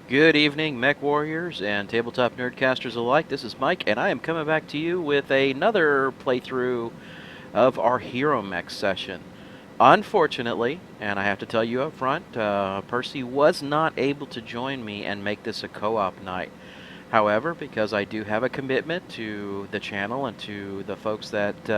Good evening, Mechwarriors and tabletop nerdcasters alike. This is Mike, and I am coming back to you with another playthrough of our Hero Mechs session. Unfortunately, and I have to tell you up front, Percy was not able to join me and make this a co-op night. However, because I do have a commitment to the channel and to the folks that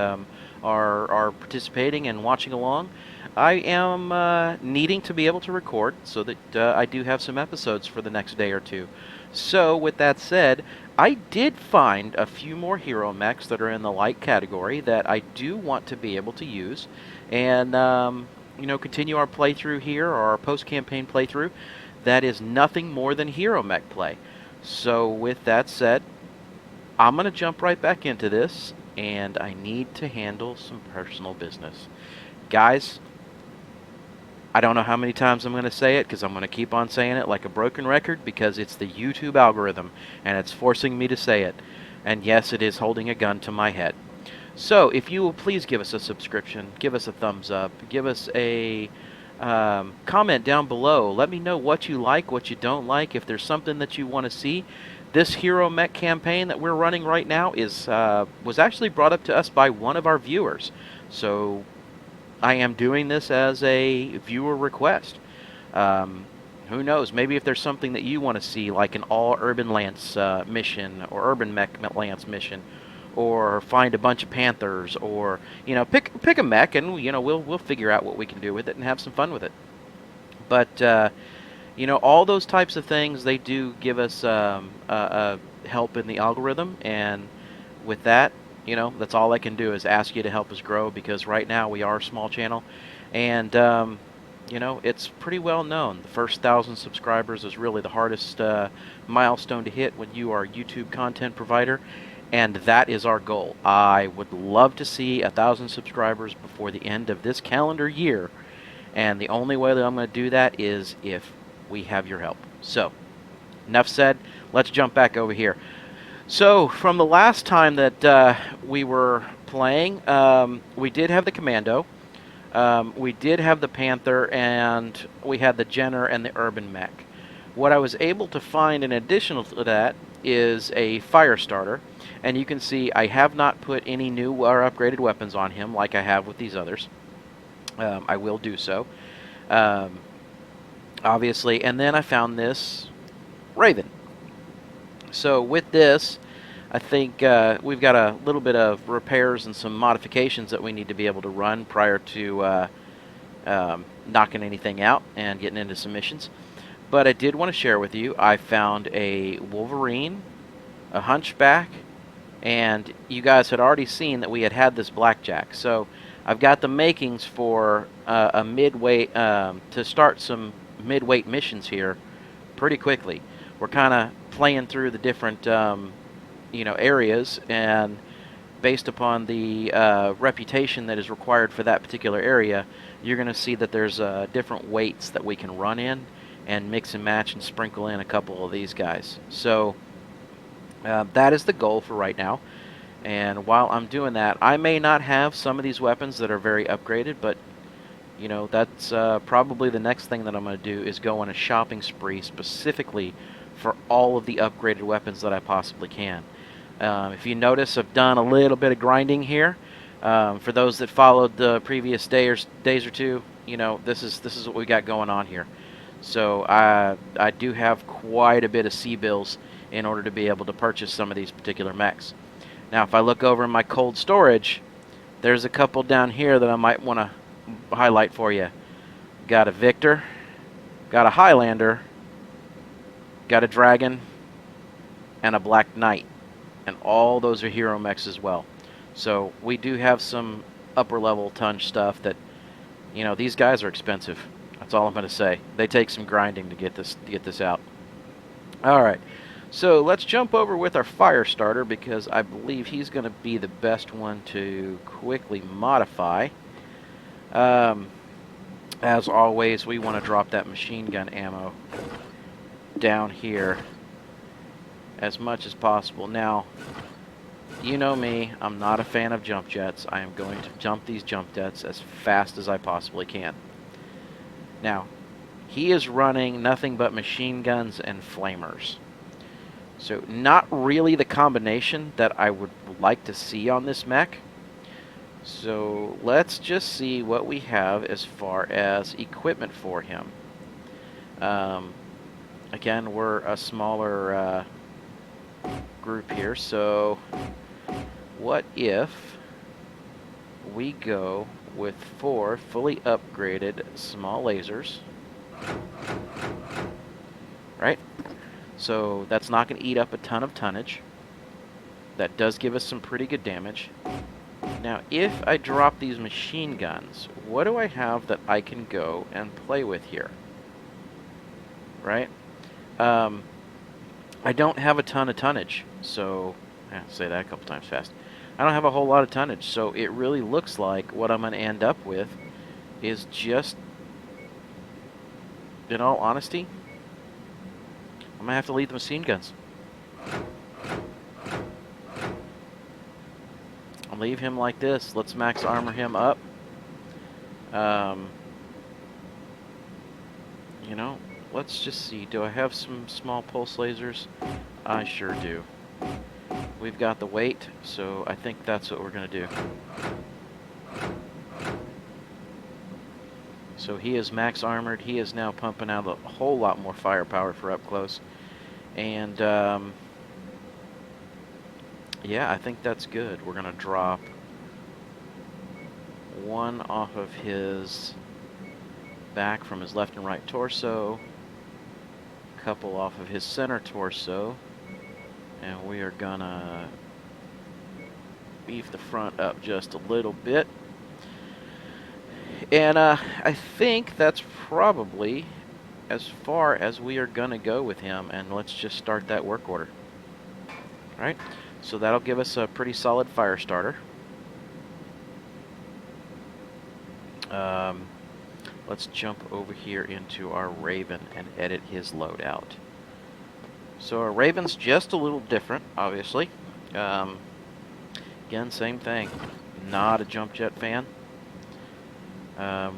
are participating and watching along, I am needing to be able to record so that I do have some episodes for the next day or two. So, with that said, I did find a few more hero mechs that are in the light category that I do want to be able to use, and continue our playthrough here, or our post-campaign playthrough. That is nothing more than hero mech play. So, with that said, I'm going to jump right back into this, and I need to handle some personal business. Guys, I don't know how many times I'm going to say it because I'm going to keep on saying it like a broken record because it's the YouTube algorithm and it's forcing me to say it. And yes, it is holding a gun to my head. So, if you will please give us a subscription, give us a thumbs up, give us a comment down below. Let me know what you like, what you don't like, if there's something that you want to see. This Hero Mech campaign that we're running right now was actually brought up to us by one of our viewers. So I am doing this as a viewer request. Um, who knows? Maybe if there's something that you want to see, like an all Urban Lance mission or Urban Mech Lance mission, or find a bunch of Panthers, or pick a mech, and we'll figure out what we can do with it and have some fun with it. But all those types of things, they do give us help in the algorithm, and with that, that's all I can do is ask you to help us grow because right now we are a small channel, and it's pretty well known. The first 1,000 subscribers is really the hardest milestone to hit when you are a YouTube content provider, and that is our goal. I would love to see 1,000 subscribers before the end of this calendar year, and the only way that I'm going to do that is if we have your help. So, enough said. Let's jump back over here. So, from the last time that we were playing, we did have the Commando, we did have the Panther, and we had the Jenner and the Urban Mech. What I was able to find in addition to that is a fire starter, and you can see I have not put any new or upgraded weapons on him like I have with these others. I will do so, um, obviously. And then I found this Raven. So with this, I think we've got a little bit of repairs and some modifications that we need to be able to run prior to knocking anything out and getting into some missions. But I did want to share with you, I found a Wolverine, a Hunchback, and you guys had already seen that we had this Blackjack. So I've got the makings for a midweight, to start some midweight missions here pretty quickly. We're kind of playing through the different areas, and based upon the reputation that is required for that particular area, you're going to see that there's different weights that we can run in and mix and match and sprinkle in a couple of these guys. So that is the goal for right now. And while I'm doing that, I may not have some of these weapons that are very upgraded, but that's probably the next thing that I'm going to do is go on a shopping spree specifically for all of the upgraded weapons that I possibly can. If you notice, I've done a little bit of grinding here. For those that followed the previous days or two, this is what we got going on here. So I do have quite a bit of C-bills in order to be able to purchase some of these particular mechs. Now, if I look over in my cold storage, there's a couple down here that I might want to highlight for you. Got a Victor, got a Highlander, got a Dragon, and a Black Knight. And all those are Hero Mechs as well. So we do have some upper level ton stuff that, these guys are expensive. That's all I'm going to say. They take some grinding to get this out. All right. So let's jump over with our fire starter because I believe he's going to be the best one to quickly modify. As always, we want to drop that machine gun ammo down here as much as possible. Now, you know me, I'm not a fan of jump jets. I am going to jump these jump jets as fast as I possibly can. Now, he is running nothing but machine guns and flamers. So not really the combination that I would like to see on this mech. So let's just see what we have as far as equipment for him. Again, we're a smaller group here, so what if we go with 4 fully upgraded small lasers, right? So that's not going to eat up a ton of tonnage. That does give us some pretty good damage. Now, if I drop these machine guns, what do I have that I can go and play with here? Right? I don't have a ton of tonnage, so say that a couple times fast. I don't have a whole lot of tonnage, so it really looks like what I'm going to end up with is just, in all honesty, I'm going to have to lead the machine guns. I'll leave him like this. Let's max armor him up. You know, let's just see. Do I have some small pulse lasers? I sure do. We've got the weight, so I think that's what we're going to do. So he is max armored. He is now pumping out a whole lot more firepower for up close. And, yeah, I think that's good. We're going to drop 1 off of his back from his left and right torso, a couple off of his center torso, and we are gonna beef the front up just a little bit. And I think that's probably as far as we are gonna go with him, and let's just start that work order. All right, so that'll give us a pretty solid fire starter. Let's jump over here into our Raven and edit his loadout. So our Raven's just a little different, obviously. Again, same thing. Not a jump jet fan.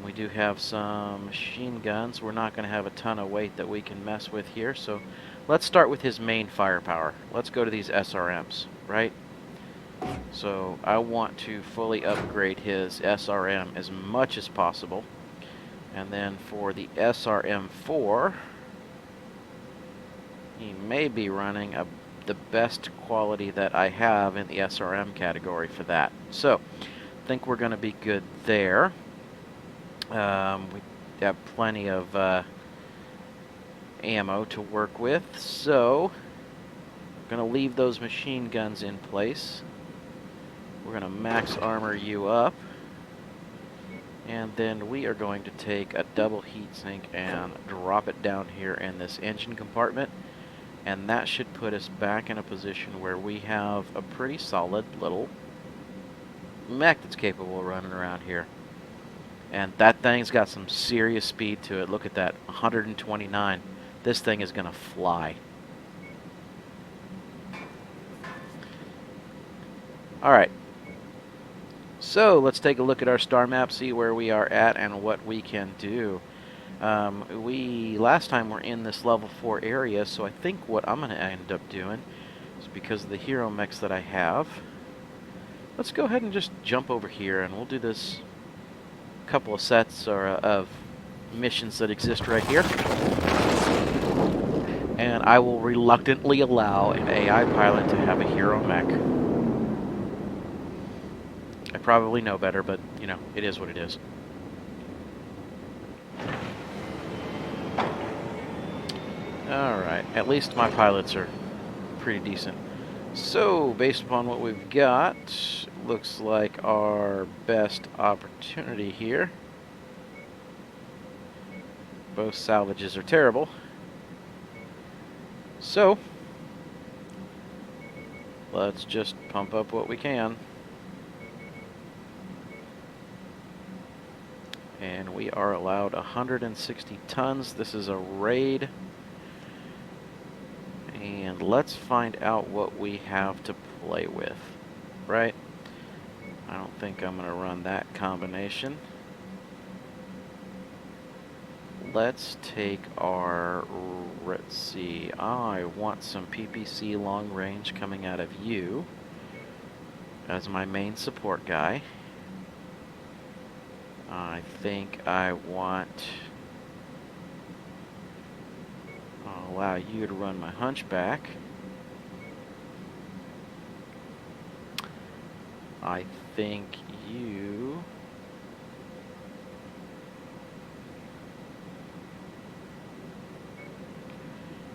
We do have some machine guns. We're not going to have a ton of weight that we can mess with here. So let's start with his main firepower. Let's go to these SRMs, right? So I want to fully upgrade his SRM as much as possible. And then for the SRM4, he may be running the best quality that I have in the SRM category for that. So I think we're going to be good there. We have plenty of ammo to work with, so we're going to leave those machine guns in place. We're going to max armor you up. And then we are going to take a double heatsink and drop it down here in this engine compartment. And that should put us back in a position where we have a pretty solid little mech that's capable of running around here. And that thing's got some serious speed to it. Look at that, 129. This thing is going to fly. All right. So let's take a look at our star map, see where we are at and what we can do. Last time were in this level 4 area, so I think what I'm going to end up doing is, because of the Hero Mechs that I have, let's go ahead and just jump over here and we'll do this couple of sets of missions that exist right here. And I will reluctantly allow an AI pilot to have a Hero Mech. I probably know better, but, you know, it is what it is. Alright, at least my pilots are pretty decent. So, based upon what we've got, looks like our best opportunity here. Both salvages are terrible. So, let's just pump up what we can. And we are allowed 160 tons. This is a raid. And let's find out what we have to play with, right? I don't think I'm going to run that combination. let's take our, let's see, I want some PPC long range coming out of you as my main support guy. I think I want, I'll allow you to run my hunchback. I think you,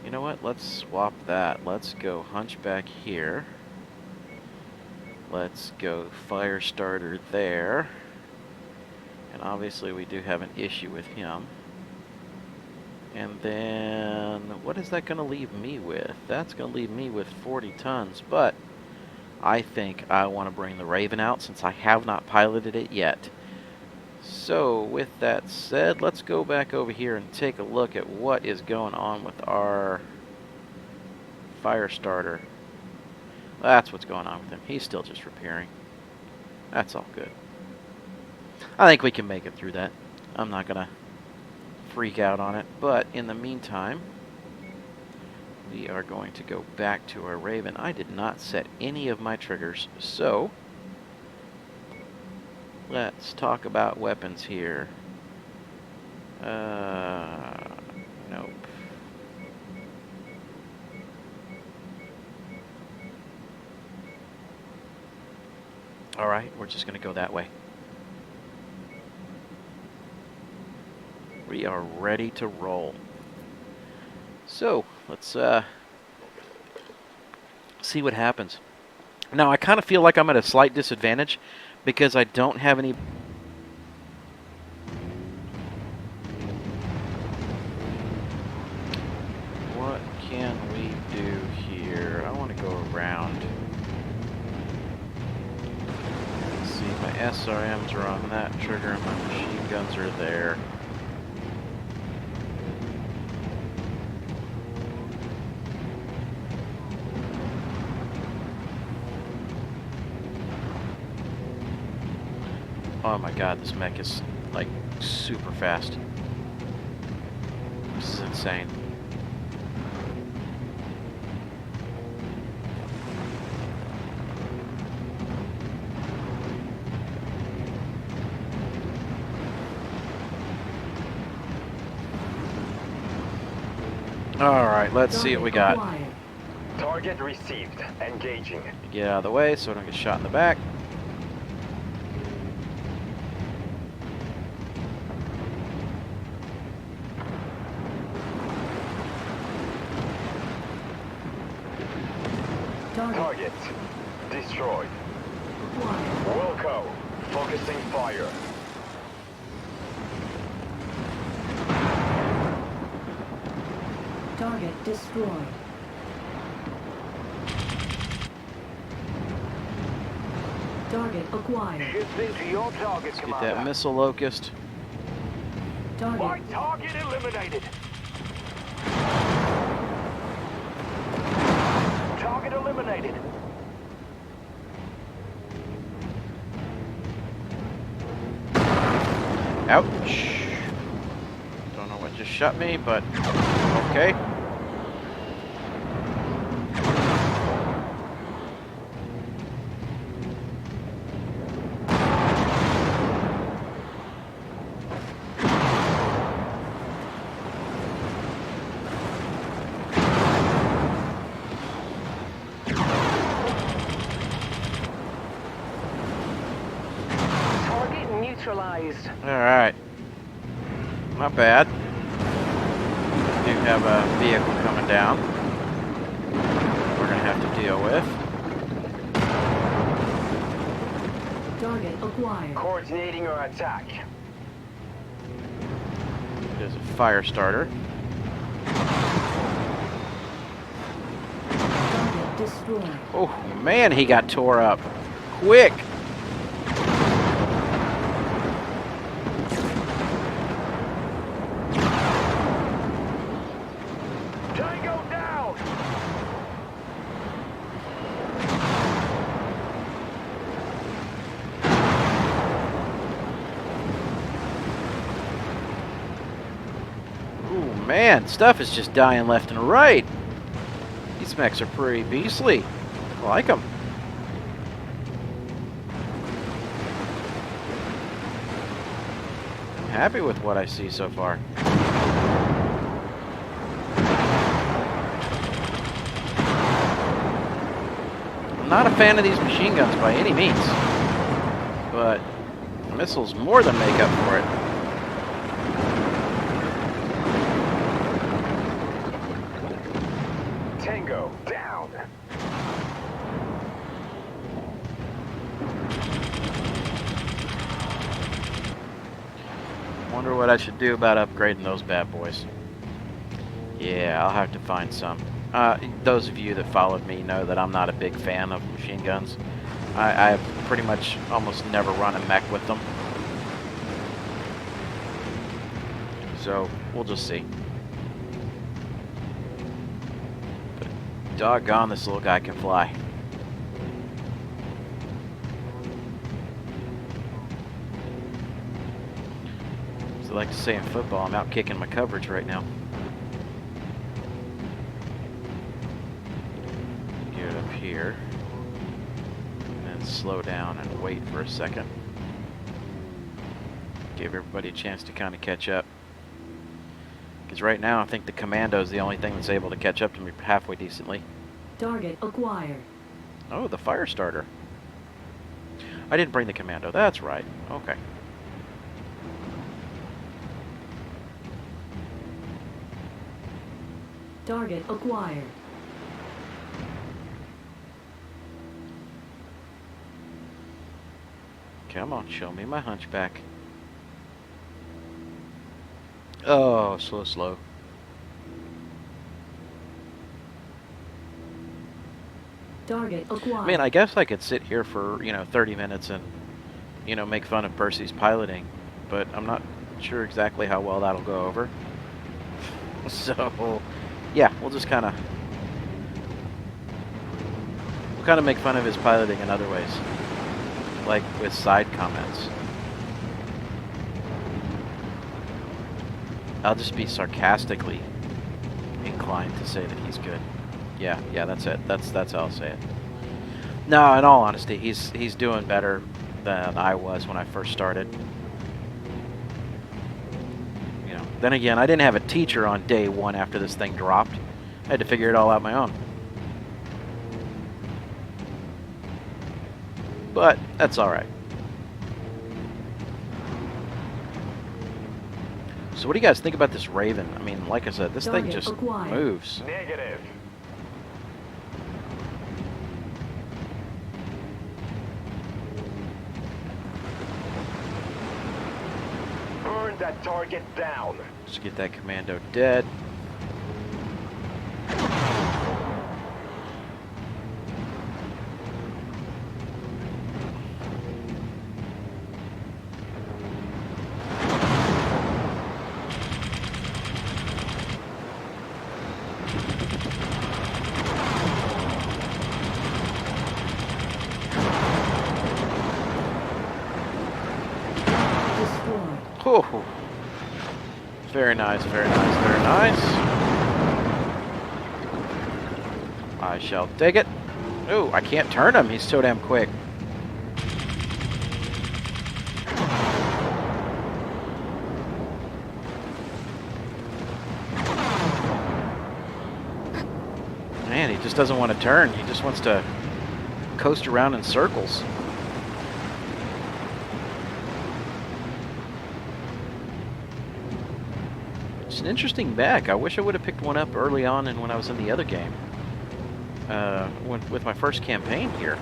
you know what, let's swap that. Let's go hunchback here. Let's go fire starter there. And obviously we do have an issue with him. And then, what is that going to leave me with? That's going to leave me with 40 tons, but I think I want to bring the Raven out since I have not piloted it yet. So, with that said, let's go back over here and take a look at what is going on with our fire starter. That's what's going on with him. He's still just repairing. That's all good. I think we can make it through that. I'm not going to freak out on it, but in the meantime, we are going to go back to our Raven. I did not set any of my triggers, so let's talk about weapons here. Nope. Alright, we're just going to go that way. We are ready to roll. So, let's see what happens. Now, I kind of feel like I'm at a slight disadvantage because I don't have any... What can we do here? I want to go around. Let's see, my SRMs are on that trigger and my machine guns are there. Oh my god, this mech is, like, super fast. This is insane. Alright, let's see what we got. Target received. Engaging. Get out of the way so I don't get shot in the back. Target destroyed. Wilco, focusing fire. Target destroyed. Target acquired. Shifting to your target, Get Commander. that missile locust. My target eliminated. Target eliminated. Ouch. Don't know what just shot me, but okay. Neutralized. Alright. Not bad. We do have a vehicle coming down. We're going to have to deal with. Target acquired. Coordinating our attack. There's a fire starter. Target destroyed. Oh man, he got tore up. Quick! Man, stuff is just dying left and right. These mechs are pretty beastly. I like them. I'm happy with what I see so far. I'm not a fan of these machine guns by any means, but the missiles more than make up for it. Tango, down. Wonder what I should do about upgrading those bad boys. Yeah, I'll have to find some. Those of you that followed me know that I'm not a big fan of machine guns. I've pretty much almost never run a mech with them. So, we'll just see. But doggone, this little guy can fly. As I like to say in football, I'm out kicking my coverage right now. Get up here. And then slow down and wait for a second. Give everybody a chance to kind of catch up. Because right now, I think the commando is the only thing that's able to catch up to me halfway decently. Target acquired. Oh, the fire starter. I didn't bring the commando. That's right. Okay. Target acquired. Come on, show me my hunchback. Oh, slow. Target acquired. I mean, I guess I could sit here for, 30 minutes and, make fun of Percy's piloting, but I'm not sure exactly how well that'll go over. So, yeah, we'll kind of make fun of his piloting in other ways, like with side comments. I'll just be sarcastically inclined to say that he's good. Yeah, that's it. That's how I'll say it. No, in all honesty, he's doing better than I was when I first started. Then again, I didn't have a teacher on day one after this thing dropped. I had to figure it all out my own. But that's all right. So what do you guys think about this Raven? I mean, like I said, this thing just moves. Negative. Burn that target down. Just get that commando dead. Oh, very nice, very nice, very nice. I shall take it. Oh, I can't turn him. He's so damn quick. Man, he just doesn't want to turn. He just wants to coast around in circles. It's an interesting mech. I wish I would have picked one up early on and when I was in the other game. With my first campaign here.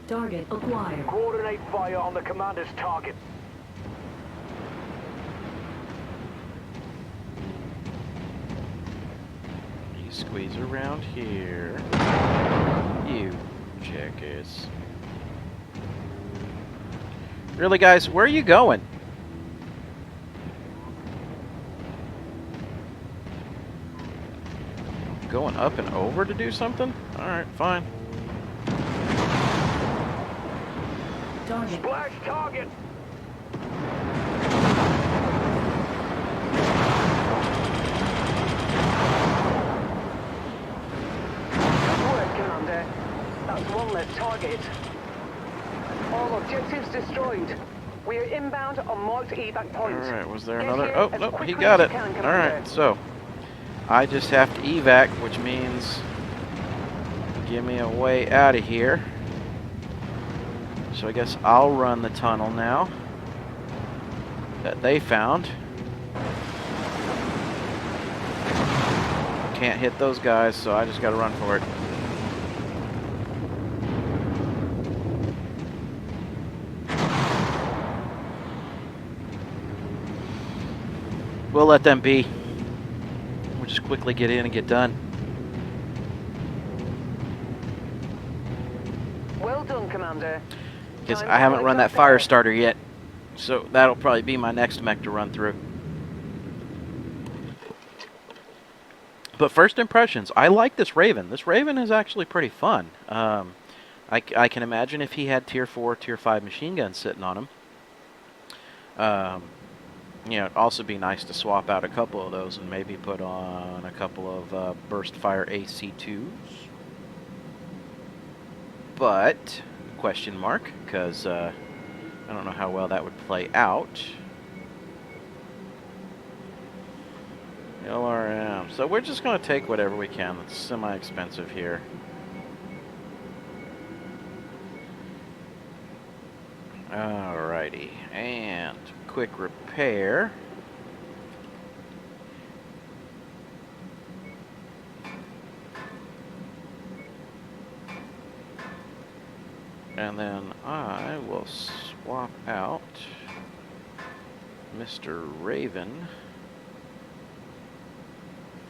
Target acquired. Coordinate fire on the commander's target. You squeeze around here. You jackass. Really, guys? Where are you going? Go going up and over to do something? Alright, fine. Target. Splash target! Good work, Commander. That's one less target. All objectives destroyed. We are inbound on marked evac point. Alright, was there Get another? here Oh, as nope, he quickly got as it. you can, Alright, Commander. so I just have to evac, which means give me a way out of here. So I guess I'll run the tunnel now that they found. Can't hit those guys, so I just gotta run for it. We'll let them be. We'll just quickly get in and get done. Well done, Commander. Because Time I haven't to run that jump fire out. starter yet. So that'll probably be my next mech to run through. But first impressions, I like this Raven. This Raven is actually pretty fun. I can imagine if he had tier 4, tier 5 machine guns sitting on him. You know, it'd also be nice to swap out a couple of those and maybe put on a couple of burst fire AC2s. But, question mark, because I don't know how well that would play out. LRM. So we're just going to take whatever we can that's semi-expensive here. Alrighty. And quick repair. And then I will swap out Mr. Raven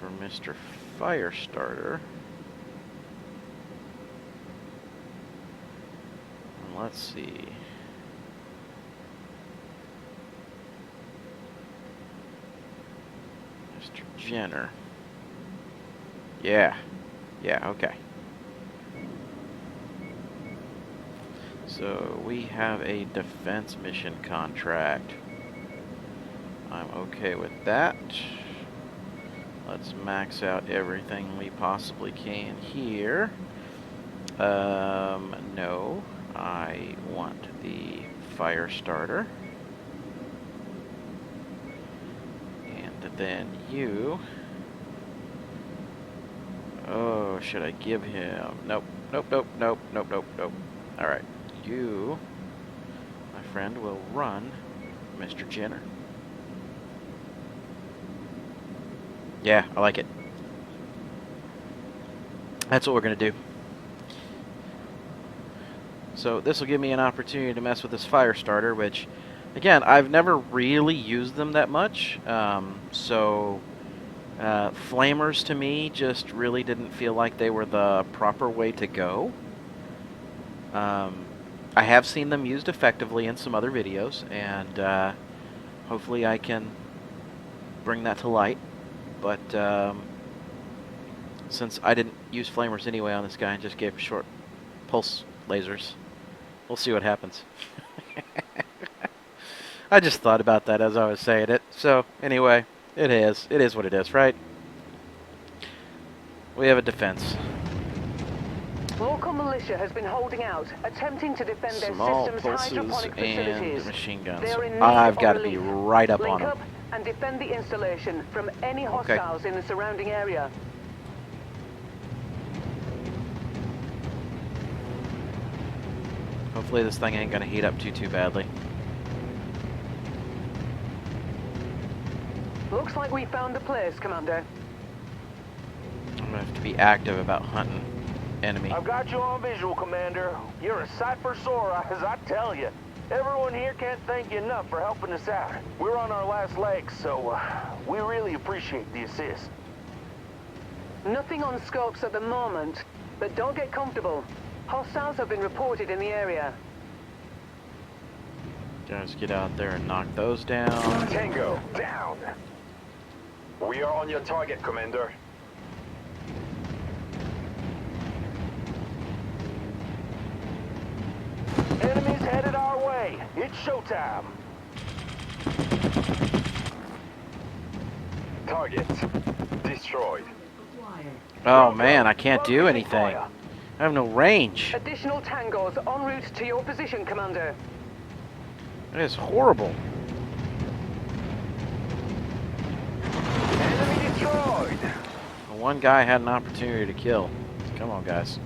for Mr. Firestarter. And let's see. Mr. Jenner. Yeah. Yeah, okay. So we have a defense mission contract. I'm okay with that. Let's max out everything we possibly can here. No, I want the fire starter. And then you. Oh, should I give him? Nope, nope, nope, nope, nope, nope, nope. Alright, you, my friend, will run Mr. Jenner. Yeah, I like it. That's what we're going to do. So this will give me an opportunity to mess with this fire starter, which, again, I've never really used them that much. Flamers to me just really didn't feel like they were the proper way to go. I have seen them used effectively in some other videos, and hopefully I can bring that to light. But since I didn't use flamers anyway on this guy and just gave short pulse lasers, we'll see what happens. I just thought about that as I was saying it. So anyway, it is what it is, right? We have a defense. Local militia has been holding out, attempting to defend Small their system's pulses hydroponic facilities. and machine guns. They are in need I've of got to be relief. right up Link on them. up and defend the installation from any Okay. hostiles in the surrounding area. Hopefully this thing ain't gonna heat up too badly. Looks like we found the place, Commander. I'm gonna have to be active about hunting enemy. I've got you on visual, Commander. You're a sight for sore eyes, I tell you. Everyone here can't thank you enough for helping us out. We're on our last legs, so we really appreciate the assist. Nothing on scopes at the moment, but don't get comfortable. Hostiles have been reported in the area. Just get out there and knock those down. Tango, down. We are on your target, Commander. Okay, it's showtime. Target destroyed. Acquired. Oh man, I can't do Focusing anything. fire. I have no range. Additional tangos en route to your position, Commander. It is horrible. Enemy destroyed. The one guy had an opportunity to kill. Come on, guys.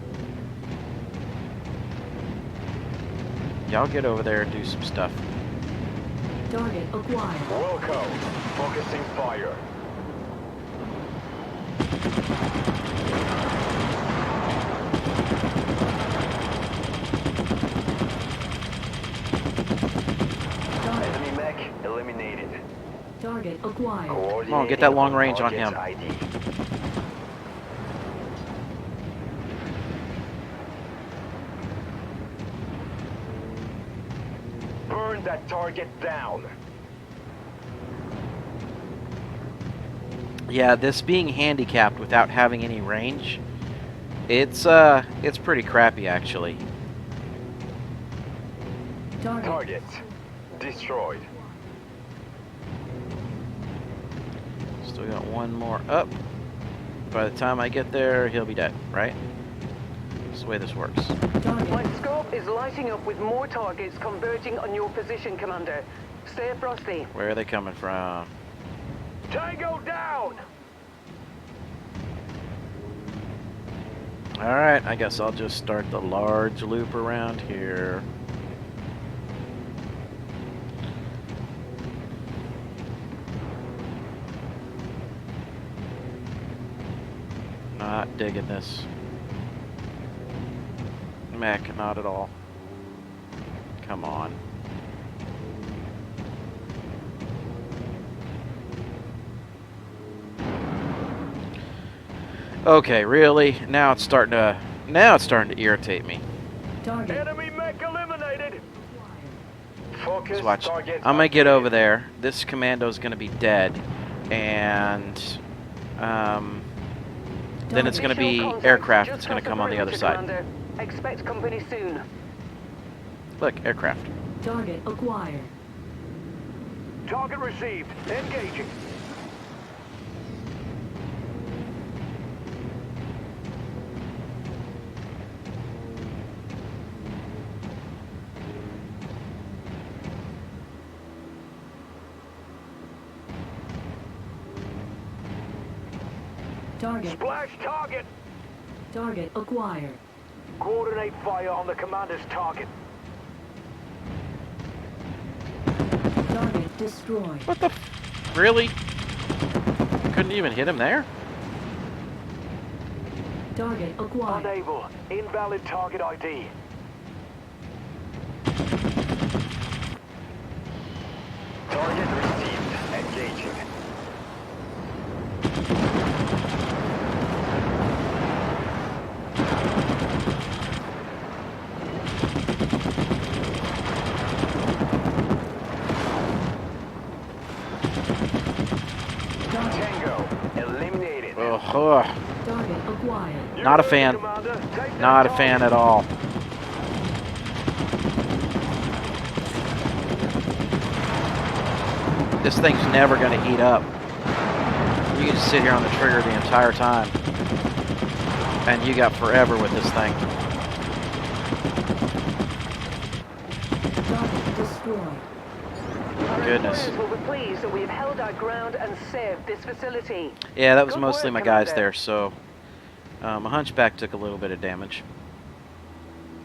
Y'all get over there and do some stuff. Target acquired. Wilco, focusing fire. Target. Enemy mech eliminated. Target acquired. Come on, get that long range on him. ID. Burn that target down. Yeah, this being handicapped without having any range, it's pretty crappy actually. Target. Target destroyed. Still got one more up. By the time I get there, he'll be dead, right? That's the way this works. Target. My scope is lighting up with more targets converging on your position, Commander. Stay frosty. Where are they coming from? Tango down. Alright, I guess I'll just start the large loop around here. Not digging this. Mech, not at all. Come on. Okay, really? Now it's starting to irritate me. Target. Enemy mech eliminated. Focus Let's watch. target. I'm gonna get over there. This commando's gonna be dead, and then it's gonna be Additional contact aircraft just that's gonna crossed the come on the other perimeter, side. Commander. Expect company soon. Look, aircraft. Target acquired. Target received. Engaging. Target. Splash target. Target acquired. Coordinate fire on the commander's target. Target destroyed. What the? Really? Couldn't even hit him there? Target acquired. Unable. Invalid target ID. Target received. Engaging. Target. Tango eliminated. Ugh. Target acquired. Not a fan. Commander. Take that Not a fan target. at all. This thing's never going to heat up. You can just sit here on the trigger the entire time. And you got forever with this thing. Target destroyed. Our Goodness. employers will be pleased that we've held our ground and saved this facility. Yeah, that was Good mostly work, my guys Commander. there, so a hunchback took a little bit of damage.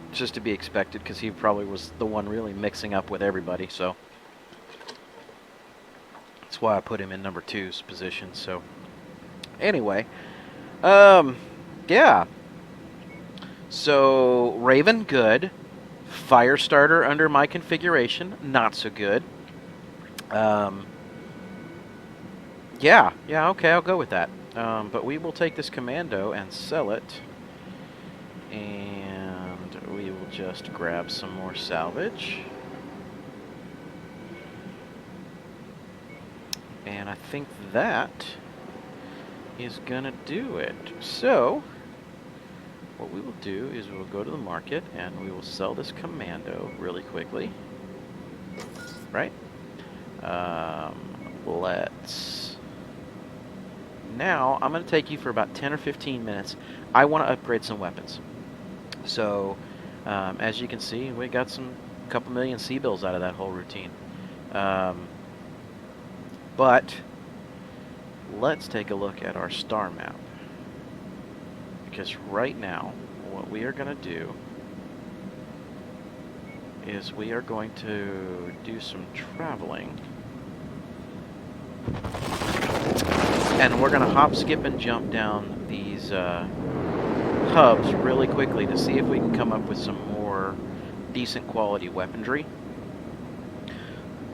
It's just to be expected, because he probably was the one really mixing up with everybody, so that's why I put him in number 2's position. So anyway, yeah. So Raven, good. Firestarter under my configuration, not so good. Yeah, okay, I'll go with that. But we will take this commando and sell it. And we will just grab some more salvage. And I think that is gonna do it. So, what we will do is we'll go to the market and we will sell this commando really quickly. right? Let's... Now, I'm going to take you for about 10 or 15 minutes. I want to upgrade some weapons. So, as you can see, we got some couple million C-bills out of that whole routine. But let's take a look at our star map. Because right now, what we are going to do is we are going to do some traveling. And we're going to hop, skip, and jump down these hubs really quickly to see if we can come up with some more decent quality weaponry.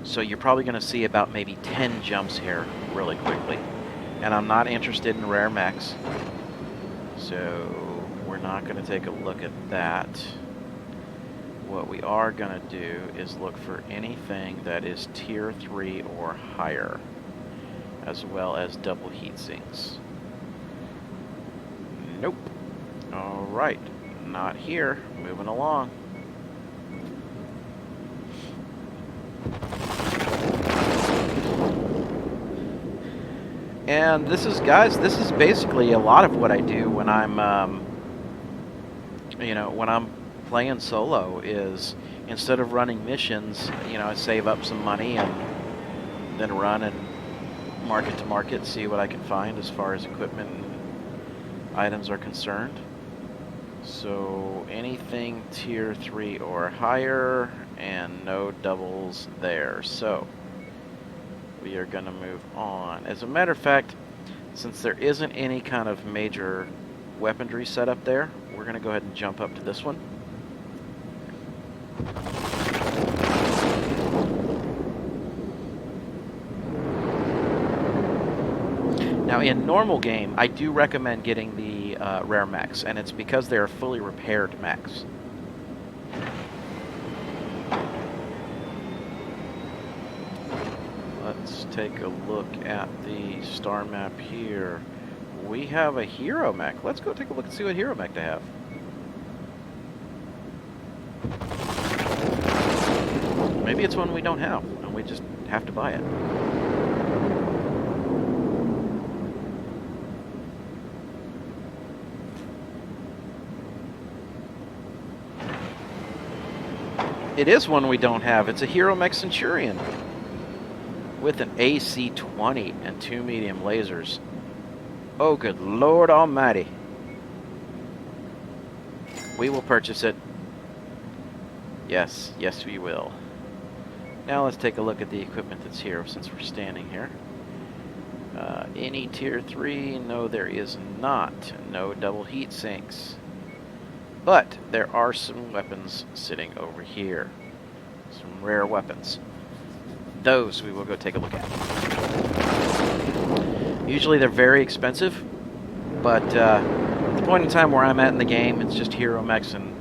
So you're probably going to see about maybe 10 jumps here really quickly. And I'm not interested in rare mechs, so we're not going to take a look at that. What we are going to do is look for anything that is tier 3 or higher, as well as double heat sinks. Nope. Alright, not here. Moving along. And this is, guys, this is basically a lot of what I do when I'm, when I'm playing solo, is instead of running missions, I save up some money and then run and market to market, see what I can find as far as equipment and items are concerned. So anything tier 3 or higher, and no doubles there. So we are going to move on. As a matter of fact, since there isn't any kind of major weaponry set up there, we're going to go ahead and jump up to this one. Now, in normal game, I do recommend getting the rare mechs, and it's because they're fully repaired mechs. Let's take a look at the star map here. We have a Hero Mech. Let's go take a look and see what Hero Mech they have. Maybe it's one we don't have, and we just have to buy it. It is one we don't have. It's a Hero Mech Centurion with an AC-20 and 2 medium lasers. Oh, good Lord Almighty. We will purchase it. Yes, yes we will. Now let's take a look at the equipment that's here since we're standing here. Any tier 3? No, there is not. No double heat sinks. But there are some weapons sitting over here. Some rare weapons. Those we will go take a look at. Usually they're very expensive, but at the point in time where I'm at in the game, it's just Hero Mechs and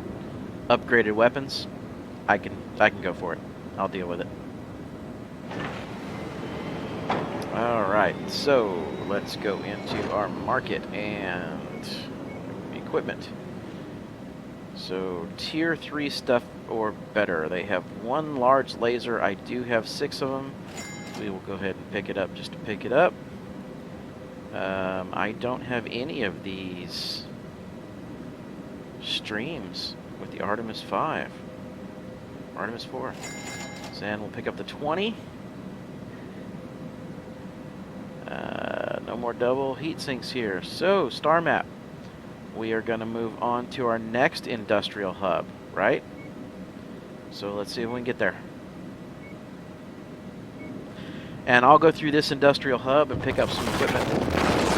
upgraded weapons. I can go for it. I'll deal with it. Alright, so let's go into our market and equipment. So tier 3 stuff or better. They have 1 large laser. I do have 6 of them. We will go ahead and pick it up just to pick it up. I don't have any of these streams with the Artemis 5. Artemis 4. So then we'll pick up the 20. No more double heat sinks here. So, star map. We are going to move on to our next industrial hub, right? So let's see if we can get there. And I'll go through this industrial hub and pick up some equipment.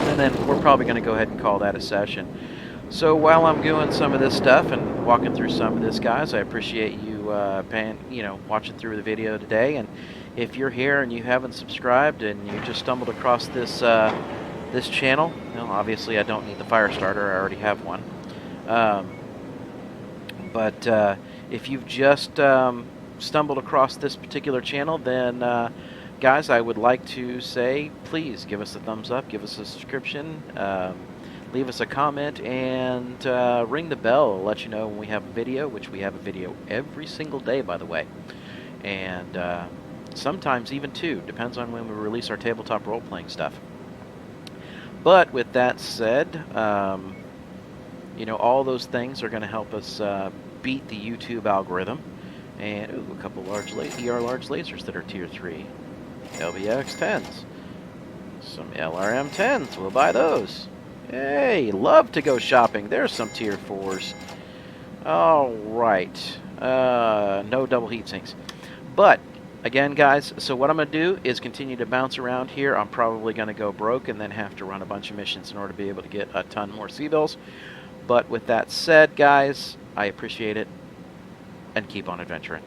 And then we're probably going to go ahead and call that a session. So while I'm doing some of this stuff and walking through some of this, guys, I appreciate you watching through the video today. And if you're here and you haven't subscribed and you just stumbled across this this channel, well, obviously I don't need the fire starter. I already have one. But if you've just stumbled across this particular channel, then guys, I would like to say, please give us a thumbs up, give us a subscription, leave us a comment, and ring the bell. I'll let you know when we have a video, which we have a video every single day, by the way. And sometimes even 2. Depends on when we release our tabletop role-playing stuff. But with that said, you know, all those things are going to help us beat the YouTube algorithm. And ooh, a couple large large lasers that are tier 3. LBX 10s. Some LRM 10s. We'll buy those. Hey, love to go shopping. There's some tier 4s. All right. No double heat sinks. But again, guys, so what I'm going to do is continue to bounce around here. I'm probably going to go broke and then have to run a bunch of missions in order to be able to get a ton more C-bills. But with that said, guys, I appreciate it, and keep on adventuring.